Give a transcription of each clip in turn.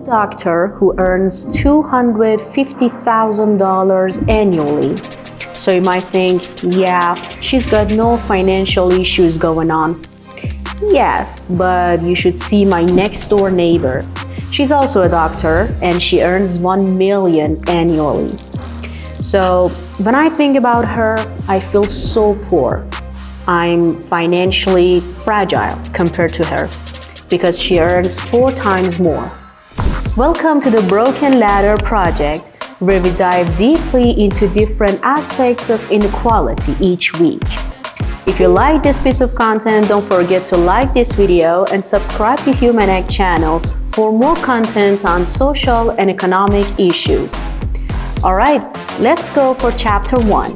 doctor who earns $250,000 annually. So you might think, yeah, she's got no financial issues going on. Yes, but you should see my next door neighbor. She's also a doctor and she earns $1 million annually. So when I think about her, I feel so poor. I'm financially fragile compared to her because she earns 4 times more. Welcome to the Broken Ladder Project, where we dive deeply into different aspects of inequality each week. If you like this piece of content, don't forget to like this video and subscribe to Human Egg channel for more content on social and economic issues. Alright, let's go for chapter 1,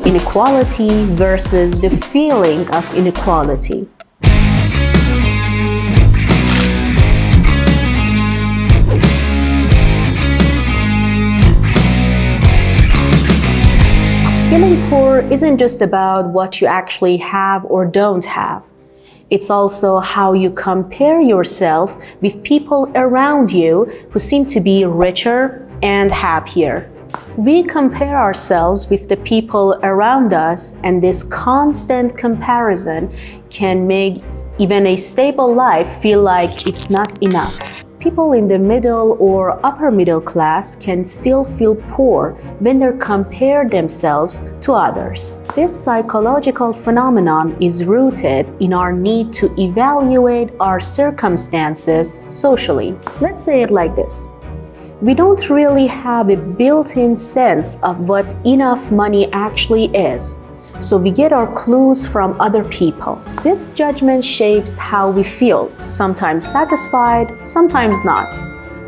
Inequality versus the feeling of inequality. Feeling poor isn't just about what you actually have or don't have. It's also how you compare yourself with people around you who seem to be richer and happier. We compare ourselves with the people around us, and this constant comparison can make even a stable life feel like it's not enough. People in the middle or upper middle class can still feel poor when they compare themselves to others. This psychological phenomenon is rooted in our need to evaluate our circumstances socially. Let's say it like this. We don't really have a built-in sense of what enough money actually is. So we get our clues from other people. This judgment shapes how we feel, sometimes satisfied, sometimes not,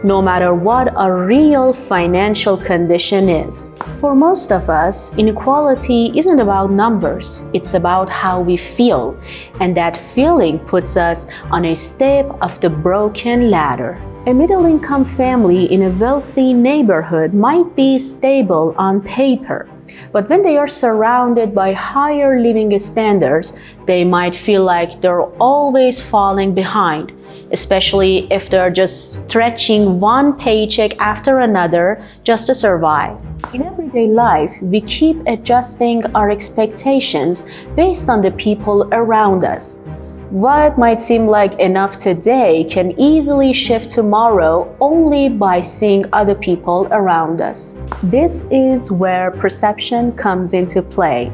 no matter what our real financial condition is. For most of us, inequality isn't about numbers, it's about how we feel, and that feeling puts us on a step of the broken ladder. A middle-income family in a wealthy neighborhood might be stable on paper, but when they are surrounded by higher living standards, they might feel like they're always falling behind, especially if they're just stretching one paycheck after another just to survive. In everyday life, we keep adjusting our expectations based on the people around us. What might seem like enough today can easily shift tomorrow only by seeing other people around us. This is where perception comes into play.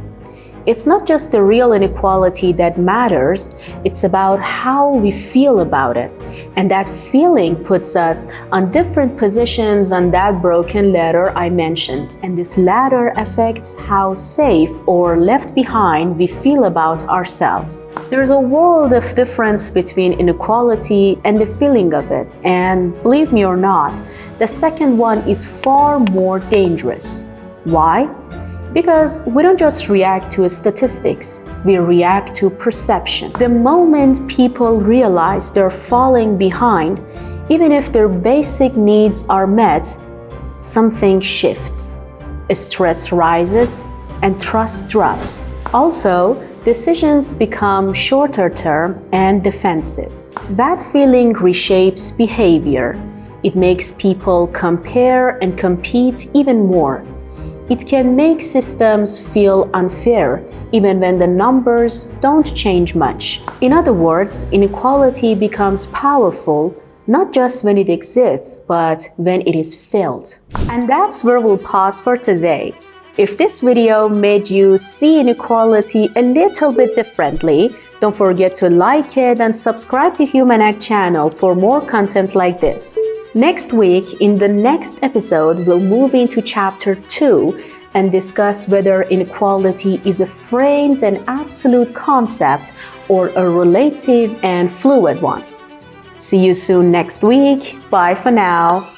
It's not just the real inequality that matters, it's about how we feel about it. And that feeling puts us on different positions on that broken ladder I mentioned. And this ladder affects how safe or left behind we feel about ourselves. There's a world of difference between inequality and the feeling of it. And believe me or not, the second one is far more dangerous. Why? Because we don't just react to statistics, we react to perception. The moment people realize they're falling behind, even if their basic needs are met, something shifts. Stress rises and trust drops. Also, decisions become shorter term and defensive. That feeling reshapes behavior. It makes people compare and compete even more. It can make systems feel unfair, even when the numbers don't change much. In other words, inequality becomes powerful, not just when it exists, but when it is felt. And that's where we'll pause for today. If this video made you see inequality a little bit differently, don't forget to like it and subscribe to Human Egg channel for more content like this. Next week, in the next episode, we'll move into chapter 2 and discuss whether inequality is a framed and absolute concept or a relative and fluid one. See you soon next week. Bye for now.